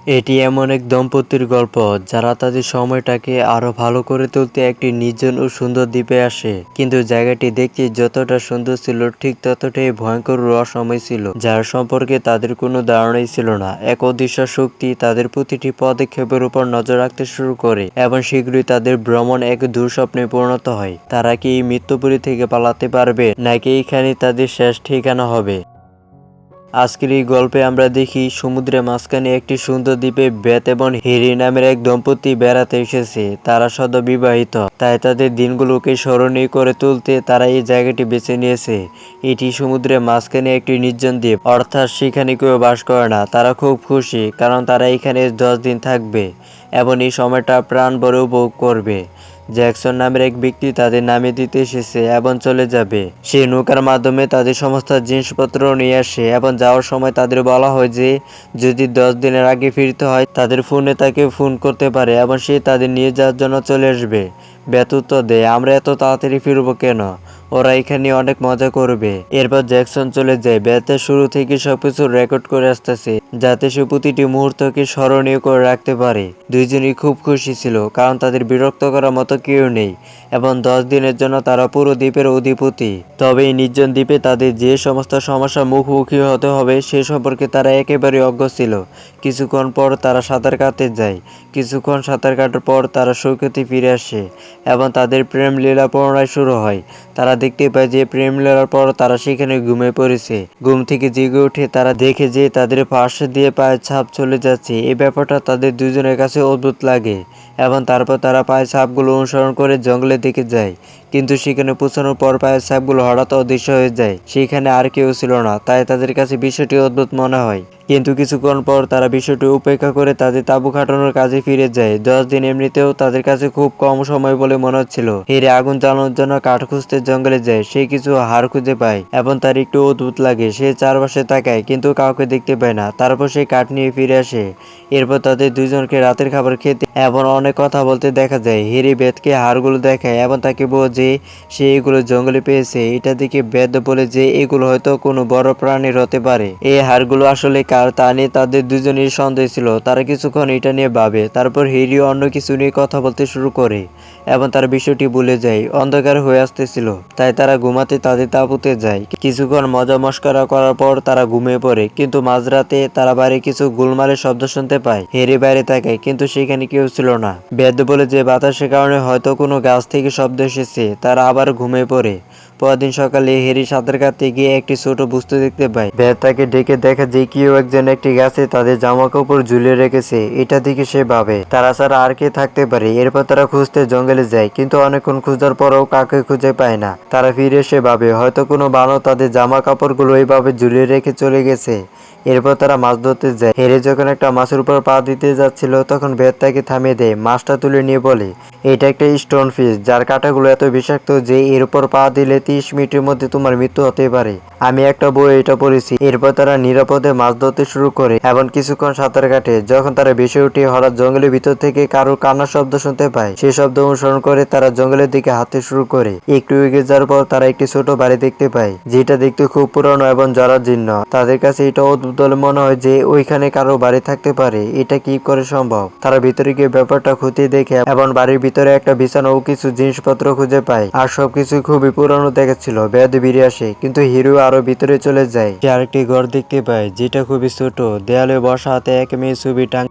এটি এমন এক দম্পতির গল্প যারা তাদের সময়টাকে আরো ভালো করে তুলতে একটি নির্জন ও সুন্দর দ্বীপে আসে। কিন্তু জায়গাটি দেখতে যতটা সুন্দর ছিল ঠিক ততটাই ভয়ঙ্কর ও রহস্যময় ছিল, যার সম্পর্কে তাদের কোনো ধারণাই ছিল না। এক অদৃশ্য শক্তি তাদের প্রতিটি পদক্ষেপের উপর নজর রাখতে শুরু করে এবং শীঘ্রই তাদের ভ্রমণ এক দুঃস্বপ্নে পরিণত হয়। তারা কি এই মৃত্যুপুরী থেকে পালাতে পারবে, নাকি এখানে তাদের শেষ ঠিকানা হবে? আজকের এই গল্পে আমরা দেখি সমুদ্রের মাঝখানে একটি সুন্দর দ্বীপে বেথ এবং হ্যারি নামের এক দম্পতি বেড়াতে এসেছে। তারা সদ্য বিবাহিত, তাই তাদের দিনগুলোকে স্মরণীয় করে তুলতে তারা এই জায়গাটি বেছে নিয়েছে। এটি সমুদ্রের মাঝখানে একটি নির্জন দ্বীপ, অর্থাৎ সেখানে কেউ বাস করে না। তারা খুব খুশি কারণ তারা এখানে 10 দিন থাকবে এবং এই সময়টা প্রাণ ভরে উপভোগ করবে। জ্যাকসন নামের এক ব্যক্তি তাদের নামিয়ে দিতে এসেছে এবং চলে যাবে। সে নৌকার মাধ্যমে তাদের সমস্ত জিনিসপত্র নিয়ে আসে এবং যাওয়ার সময় তাদের বলা হয় যে যদি 10 দিনের আগে ফিরতে হয় তাদের ফোনে তাকে ফোন করতে পারে এবং সে তাদের নিয়ে যাওয়ার জন্য চলে আসবে। বেথ উত্তর দেয়, আমরা এত তাড়াতাড়ি ফিরবো কেন, ওরা এখানে অনেক মজা করবে। এরপর জ্যাকসন চলে যায়। বেথের শুরু থেকে সবকিছু রেকর্ড করে আসতেছে যাতে সে প্রতিটি মুহূর্তকে স্মরণীয় করে রাখতে পারে। দুইজনই খুব খুশি ছিল কারণ তাদের বিরক্ত করার মতো কেউ নেই এবং 10 দিনের জন্য তারা পুরো দ্বীপের অধিপতি। তবে এই নির্জন দ্বীপে তাদের যে সমস্ত সমস্যার মুখোমুখি হতে হবে সে সম্পর্কে তারা একেবারে অজ্ঞ ছিল। কিছুক্ষণ পর তারা সাঁতার কাটতে যায়। কিছুক্ষণ সাঁতার কাটার পর তারা সৈকতে ফিরে আসে এবং তাদের প্রেম লীলা পুনরায় শুরু হয়। তারা দেখতে পায় যে প্রেম লীলার পর তারা সেখানে ঘুমিয়ে পড়েছে। ঘুম থেকে জেগে উঠে তারা দেখে যে তাদের পাশ দিয়ে পায়ের ছাপ চলে যাচ্ছে। এই ব্যাপারটা তাদের দুজনের কাছে অদ্ভুত লাগে এবং তারপর তারা পায়ের ছাপগুলো অনুসরণ করে জঙ্গলের দিকে যায়। কিন্তু সেখানে পৌঁছানোর পর পায়ের ছাপগুলো হঠাৎ অদৃশ্য হয়ে যায়। সেখানে আর কেউ ছিল না, তাই তাদের কাছে বিষয়টি অদ্ভুত মনে হয়। কিন্তু কিছুক্ষণ পর তারা বিষয়টি উপেক্ষা করে তাদের তাঁবু খাটানোর কাজে ফিরে যায়। 10 দিন এমনিতেও তাদের কাছে খুব কম সময় বলে মনে হচ্ছিল। হ্যারি আগুন জ্বালানোর জন্য কাঠ খুঁজতে জঙ্গলে যায়। সে কিছু হাড় খুঁজে পায় এবং তার একটু অদ্ভুত লাগে। সে চারপাশে তাকায় কিন্তু কাউকে দেখতে পায় না। তারপর সে কাঠ নিয়ে ফিরে আসে। এরপর তাদের দুজনকে রাতের খাবার খেতে এবং অনেক কথা বলতে দেখা যায়। হ্যারি বেথকে হাড়গুলো দেখায় এবং তাকে বলে যে সে এগুলো জঙ্গলে পেয়েছে। এটা দেখে বেথ বলে যে এগুলো হয়তো কোনো বড় প্রাণীর হতে পারে। এই হাড়গুলো আসলে কার তা নিয়ে তাদের দুজনের সন্দেহ ছিল। তারা কিছুক্ষণ এটা নিয়ে ভাবে। তারপর হ্যারি অন্য কিছু নিয়ে কথা বলতে শুরু করে এবং তার বিষয়টি ভুলে যায়। অন্ধকার হয়ে আসতেছিল, তাই তারা ঘুমাতে তাদের তাঁবুতে যায়। কিছুক্ষণ মজা মস্করা করার পর তারা ঘুমিয়ে পড়ে। কিন্তু মাঝরাতে তারা বাইরে কিছু গোলমালের শব্দ শুনতে পায়। হ্যারি বাইরে তাকায় কিন্তু সেখানে কেউ ছিল না। বেথ বলে যে বাতাসের কারণে হয়তো কোনো গাছ থেকে শব্দ এসেছে। তারা আবার ঘুমিয়ে পড়ে। পরদিন সকালে হ্যারি সাঁতার কাটতে গিয়ে একটি ছোট বস্তু দেখতে পায়। বেথ তাকে ডেকে দেখা যে কেউ একজন একটি গাছে তাদের জামা কাপড় ঝুলিয়ে রেখেছে। এটা দেখে সে ভাবে তারা ছাড়া আর কে থাকতে পারে। এরপর তারা খুঁজতে জঙ্গলে যায় কিন্তু অনেকক্ষণ খোঁজার পরেও কাউকে খুঁজে পায় না। তারা ফিরে এসে ভাবে হয়তো কোনো বানর তাদের জামা কাপড়গুলো এইভাবে ঝুলিয়ে রেখে চলে গেছে। এরপর তারা মাছ ধরতে যায়। হ্যারি যখন একটা মাছের উপর পা দিতে যাচ্ছিল তখন বেথ তাকে থামিয়ে দেয়। মাছটা তুলে নিয়ে বলে এটা একটা স্টোন ফিশ যার কাঁটাগুলো এত বিষাক্ত যে এর উপর পা দিলে 30 মিনিটের মধ্যে তোমার মৃত্যু হতে পারে। আমি একটা বই এটা পড়েছি। এরপর তারা নিরাপদে মাছ ধরতে শুরু করে এবং কিছুক্ষণ সাঁতার কাটে। যখন তারা ভেসে উঠে হঠাৎ জঙ্গলের ভিতর থেকে কারোর কান্নার শব্দ শুনতে পায়। সেই শব্দ অনুসরণ করে তারা জঙ্গলের দিকে হাঁটতে শুরু করে। একটু এগিয়ে যাওয়ার পর তারা একটি ছোট বাড়ি দেখতে পায় যেটা দেখতে খুব পুরনো এবং জরাজীর্ণ। তাদের কাছে এটা অদ্ভুত বলে মনে হয় যে ওইখানে কারো বাড়ি থাকতে পারে। এটা কি করে সম্ভব? তারা ভিতরে গিয়ে ব্যাপারটা খতিয়ে দেখে এবং বাড়ির ভিতরে একটা বিছানা ও কিছু জিনিসপত্র খুঁজে পায়। আর সবকিছু খুবই পুরনো দেখাচ্ছিল। বেথ বেরিয়ে আসে কিন্তু হিরো আরো ভিতরে চলে যায়। সে আরেকটি ঘর দেখতে পায় যেটা খুবই ছোট। দেয়ালে বসা হাতে এক মেয়ে ছবি টাং